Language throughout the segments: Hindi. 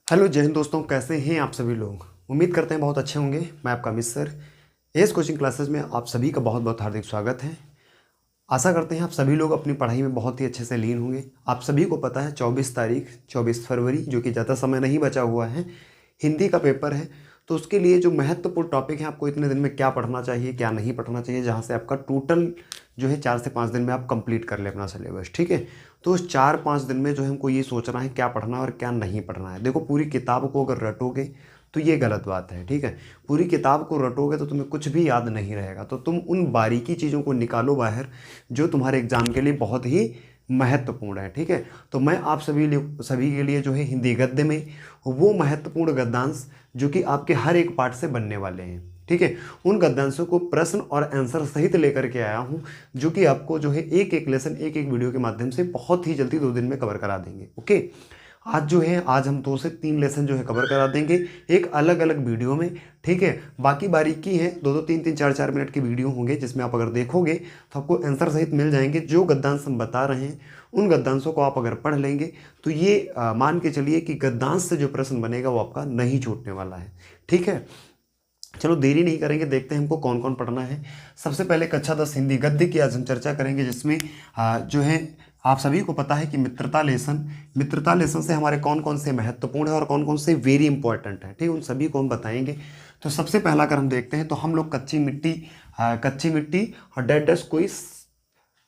हेलो जय हिंद दोस्तों, कैसे हैं आप सभी लोग। उम्मीद करते हैं बहुत अच्छे होंगे। मैं आपका miss sir S coaching classes में आप सभी का बहुत बहुत हार्दिक स्वागत है। आशा करते हैं आप सभी लोग अपनी पढ़ाई में बहुत ही अच्छे से लीन होंगे। आप सभी को पता है 24 फरवरी जो कि ज़्यादा समय नहीं बचा हुआ है, हिंदी का पेपर है। तो उसके लिए जो महत्वपूर्ण टॉपिक है, आपको इतने दिन में क्या पढ़ना चाहिए क्या नहीं पढ़ना चाहिए, जहाँ से आपका टोटल जो है 4 से 5 दिन में आप कंप्लीट कर ले अपना सिलेबस। ठीक है, तो उस 4-5 दिन में जो है हमको ये सोचना है क्या पढ़ना है और क्या नहीं पढ़ना है। देखो, पूरी किताब को अगर रटोगे तो ये गलत बात है। ठीक है, पूरी किताब को रटोगे तो तुम्हें कुछ भी याद नहीं रहेगा। तो तुम उन बारीकी चीज़ों को निकालो बाहर जो तुम्हारे एग्जाम के लिए बहुत ही महत्वपूर्ण है। ठीक है, तो मैं आप सभी के लिए जो है हिंदी गद्य में वो महत्वपूर्ण गद्यांश जो कि आपके हर एक पार्ट से बनने वाले हैं, ठीक है, उन गद्यांशों को प्रश्न और आंसर सहित लेकर के आया हूं, जो कि आपको जो है एक एक लेसन एक एक वीडियो के माध्यम से बहुत ही जल्दी 2 दिन में कवर करा देंगे। ओके, आज हम 2 से 3 लेसन जो है कवर करा देंगे एक अलग अलग वीडियो में। ठीक है, बाकी बारीकी है, 2-2 3-3 4-4 मिनट के वीडियो होंगे जिसमें आप अगर देखोगे तो आपको आंसर सहित मिल जाएंगे। जो गद्यांश हम बता रहे हैं उन गद्यांशों को आप अगर पढ़ लेंगे तो ये मान के चलिए कि गद्यांश से जो प्रश्न बनेगा वो आपका नहीं छूटने वाला है। ठीक है, चलो देरी नहीं करेंगे, देखते हैं हमको कौन कौन पढ़ना है। सबसे पहले कक्षा 10 हिंदी गद्य की आज हम चर्चा करेंगे, जिसमें जो है आप सभी को पता है कि मित्रता लेसन से हमारे कौन कौन से महत्वपूर्ण है और कौन कौन से वेरी इंपॉर्टेंट है। ठीक है, उन सभी को हम बताएंगे। तो सबसे पहला अगर हम देखते हैं तो हम लोग कच्ची मिट्टी और डेड डस्ट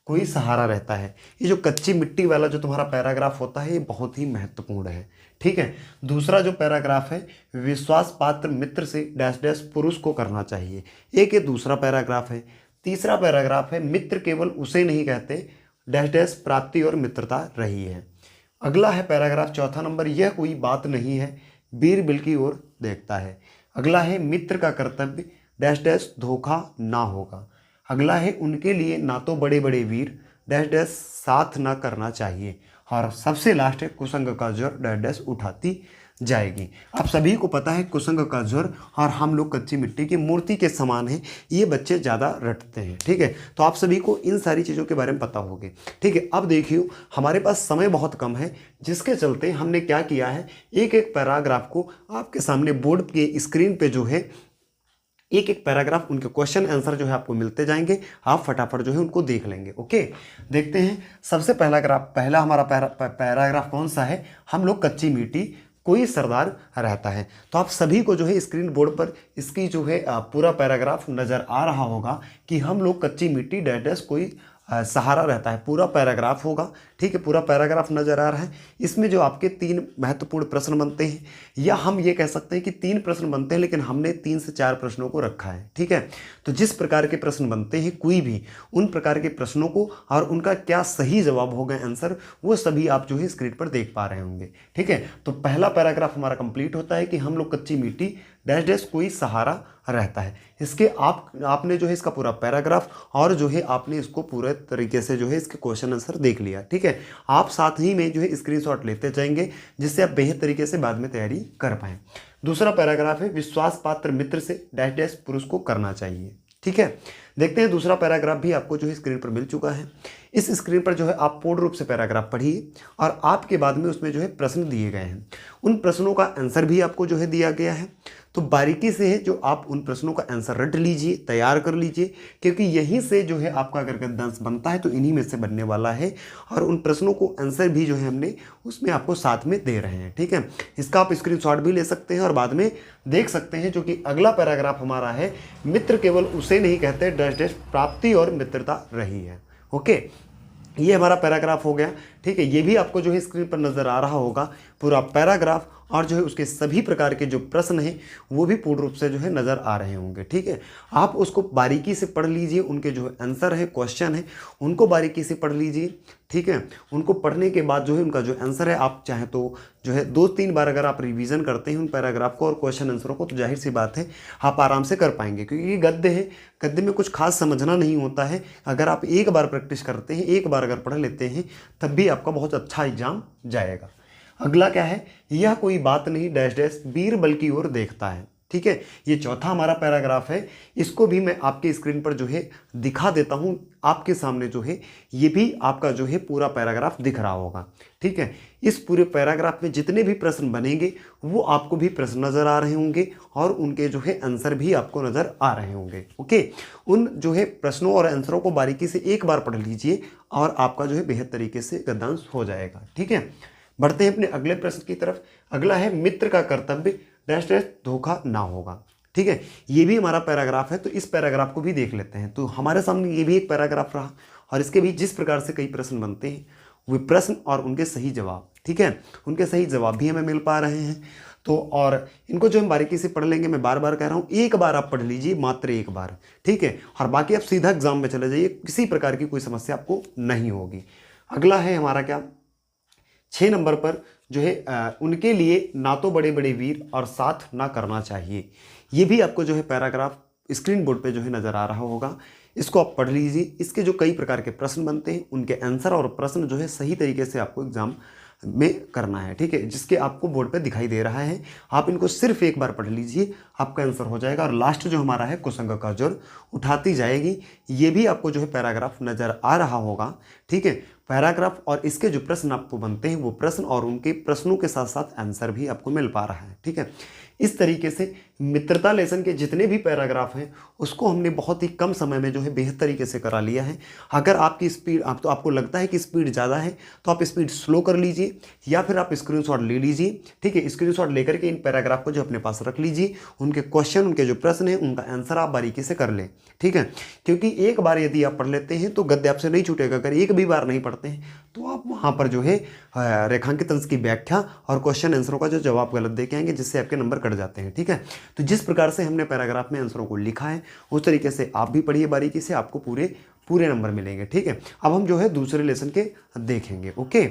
कोई सहारा रहता है। ये जो कच्ची मिट्टी वाला जो तुम्हारा पैराग्राफ होता है ये बहुत ही महत्वपूर्ण है। ठीक है, दूसरा जो पैराग्राफ है, विश्वास पात्र मित्र से डैश डैश पुरुष को करना चाहिए, एक ये दूसरा पैराग्राफ है। तीसरा पैराग्राफ है, मित्र केवल उसे नहीं कहते डैश डैश प्राप्ति और मित्रता रही है। अगला है पैराग्राफ चौथा नंबर, यह कोई बात नहीं है वीर बिल की ओर देखता है। अगला है, मित्र का कर्तव्य डैश डैश धोखा ना होगा। अगला है, उनके लिए ना तो बड़े बड़े वीर डैश डैश साथ ना करना चाहिए। और सबसे लास्ट है, कुसंग का ज्वर डैश डैश उठाती जाएगी। आप सभी को पता है कुसंग का ज्वर और हम लोग कच्ची मिट्टी की मूर्ति के समान हैं, ये बच्चे ज़्यादा रटते हैं। ठीक है, तो आप सभी को इन सारी चीज़ों के बारे में पता होगी। ठीक है, अब देखिए हमारे पास समय बहुत कम है, जिसके चलते हमने क्या किया है, एक एक पैराग्राफ को आपके सामने बोर्ड के स्क्रीन पे जो है एक एक पैराग्राफ उनके क्वेश्चन आंसर जो है आपको मिलते जाएंगे, आप फटाफट जो है उनको देख लेंगे। ओके, देखते हैं सबसे पहला हमारा पैराग्राफ कौन सा है। हम लोग कच्ची मिट्टी कोई सरदार रहता है। तो आप सभी को जो है स्क्रीन बोर्ड पर इसकी जो है पूरा पैराग्राफ नज़र आ रहा होगा कि हम लोग कच्ची मिट्टी डैश डैश कोई सहारा रहता है, पूरा पैराग्राफ होगा। ठीक है, पूरा पैराग्राफ नज़र आ रहा है। इसमें जो आपके 3 महत्वपूर्ण प्रश्न बनते हैं, या हम ये कह सकते हैं कि 3 प्रश्न बनते हैं, लेकिन हमने 3 से 4 प्रश्नों को रखा है। ठीक है, तो जिस प्रकार के प्रश्न बनते हैं कोई भी उन प्रकार के प्रश्नों को और उनका क्या सही जवाब होगा आंसर, वो सभी आप जो है स्क्रीन पर देख पा रहे होंगे। ठीक है, तो पहला पैराग्राफ हमारा कंप्लीट होता है कि हम लोग कच्ची मिट्टी डैश डैश कोई सहारा रहता है। इसके आपने जो है इसका पूरा पैराग्राफ और जो है आपने इसको पूरे तरीके से जो है इसके क्वेश्चन आंसर देख लिया। ठीक है, आप साथ ही में जो है स्क्रीनशॉट लेते जाएंगे, जिससे आप बेहतर तरीके से बाद में तैयारी कर पाएँ। दूसरा पैराग्राफ है, विश्वास पात्र मित्र से डैश डैश पुरुष को करना चाहिए। ठीक है, देखते हैं दूसरा पैराग्राफ भी आपको जो है स्क्रीन पर मिल चुका है। इस स्क्रीन पर जो है आप पूर्ण रूप से पैराग्राफ पढ़िए और आपके बाद में उसमें जो है प्रश्न दिए गए हैं, उन प्रश्नों का आंसर भी आपको जो है दिया गया है। तो बारीकी से है जो आप उन प्रश्नों का आंसर रट लीजिए, तैयार कर लीजिए, क्योंकि यहीं से जो है आपका अगर गद्यांश बनता है तो इन्हीं में से बनने वाला है। और उन प्रश्नों को आंसर भी जो है हमने उसमें आपको साथ में दे रहे हैं। ठीक है, इसका आप स्क्रीनशॉट भी ले सकते हैं और बाद में देख सकते हैं। जो कि अगला पैराग्राफ हमारा है, मित्र केवल उसे नहीं कहते डैश डैश प्राप्ति और मित्रता रही है। ओके, ये हमारा पैराग्राफ हो गया। ठीक है, ये भी आपको जो है स्क्रीन पर नज़र आ रहा होगा पूरा पैराग्राफ, और जो है उसके सभी प्रकार के जो प्रश्न हैं वो भी पूर्ण रूप से जो है नज़र आ रहे होंगे। ठीक है, आप उसको बारीकी से पढ़ लीजिए, उनके जो है आंसर है क्वेश्चन है उनको बारीकी से पढ़ लीजिए। ठीक है, उनको पढ़ने के बाद जो है उनका जो आंसर है, आप चाहें तो जो है 2-3 बार अगर आप रिवीजन करते हैं उन पैराग्राफ को और क्वेश्चन आंसरों को, तो जाहिर सी बात है आप आराम से कर पाएंगे, क्योंकि ये गद्य है, गद्य में कुछ खास समझना नहीं होता है। अगर आप एक बार प्रैक्टिस करते हैं, एक बार अगर पढ़ लेते हैं, तब भी आपका बहुत अच्छा एग्जाम जाएगा। अगला क्या है, यह कोई बात नहीं डैश डैश बीरबल की ओर देखता है। ठीक है। ये चौथा हमारा पैराग्राफ है, इसको भी मैं आपके स्क्रीन पर जो है दिखा देता हूँ आपके सामने जो है, ये भी आपका जो है पूरा पैराग्राफ दिख रहा होगा, ठीक है। इस पूरे पैराग्राफ में जितने भी प्रश्न बनेंगे वो आपको भी प्रश्न नज़र आ रहे होंगे और उनके जो है आंसर भी आपको नज़र आ रहे होंगे, ओके। उन जो है प्रश्नों और आंसरों को बारीकी से एक बार पढ़ लीजिए और आपका जो है बेहद तरीके से गद्यांश हो जाएगा, ठीक है। बढ़ते हैं अपने अगले प्रश्न की तरफ। अगला है मित्र का कर्तव्य डैश डैश धोखा ना होगा, ठीक है। ये भी हमारा पैराग्राफ है, तो इस पैराग्राफ को भी देख लेते हैं। तो हमारे सामने ये भी एक पैराग्राफ रहा और इसके भी जिस प्रकार से कई प्रश्न बनते हैं, वे प्रश्न और उनके सही जवाब, ठीक है, उनके सही जवाब भी हमें मिल पा रहे हैं। तो और इनको जो हम बारीकी से पढ़ लेंगे, मैं बार बार कह रहा हूँ एक बार आप पढ़ लीजिए, मात्र एक बार, ठीक है। और बाकी आप सीधा एग्जाम में चले जाइए, किसी प्रकार की कोई समस्या आपको नहीं होगी। अगला है हमारा क्या, 6 नंबर पर जो है उनके लिए ना तो बड़े बड़े वीर और साथ ना करना चाहिए। ये भी आपको जो है पैराग्राफ स्क्रीन बोर्ड पे जो है नज़र आ रहा होगा, इसको आप पढ़ लीजिए। इसके जो कई प्रकार के प्रश्न बनते हैं, उनके आंसर और प्रश्न जो है सही तरीके से आपको एग्जाम में करना है, ठीक है, जिसके आपको बोर्ड पे दिखाई दे रहा है। आप इनको सिर्फ एक बार पढ़ लीजिए, आपका आंसर हो जाएगा। और लास्ट जो हमारा है कुसंग का जोर उठाती जाएगी, ये भी आपको जो है पैराग्राफ नज़र आ रहा होगा, ठीक है। पैराग्राफ और इसके जो प्रश्न आपको बनते हैं वो प्रश्न और उनके प्रश्नों के साथ साथ आंसर भी आपको मिल पा रहा है, ठीक है। इस तरीके से मित्रता लेसन के जितने भी पैराग्राफ हैं उसको हमने बहुत ही कम समय में जो है बेहतर तरीके से करा लिया है। अगर आपकी स्पीड तो आपको लगता है कि स्पीड ज़्यादा है तो आप स्पीड स्लो कर लीजिए या फिर आप स्क्रीनशॉट ले लीजिए, ठीक है। स्क्रीनशॉट लेकर के इन पैराग्राफ को जो अपने पास रख लीजिए, उनके क्वेश्चन, उनके जो प्रश्न हैं उनका आंसर आप बारीकी से कर लें, ठीक है। क्योंकि एक बार यदि आप पढ़ लेते हैं तो गद्य आपसे नहीं छूटेगा। अगर एक भी बार नहीं पढ़ते हैं तो आप वहाँ पर जो है रेखांकित अंश की व्याख्या और क्वेश्चन आंसरों का जो जवाब गलत दे के आएंगे, जिससे आपके नंबर कट जाते हैं, ठीक है। तो जिस प्रकार से हमने पैराग्राफ में आंसरों को लिखा है उस तरीके से आप भी पढ़िए बारीकी से, आपको पूरे नंबर मिलेंगे, ठीक है। अब हम जो है दूसरे लेसन के देखेंगे, ओके।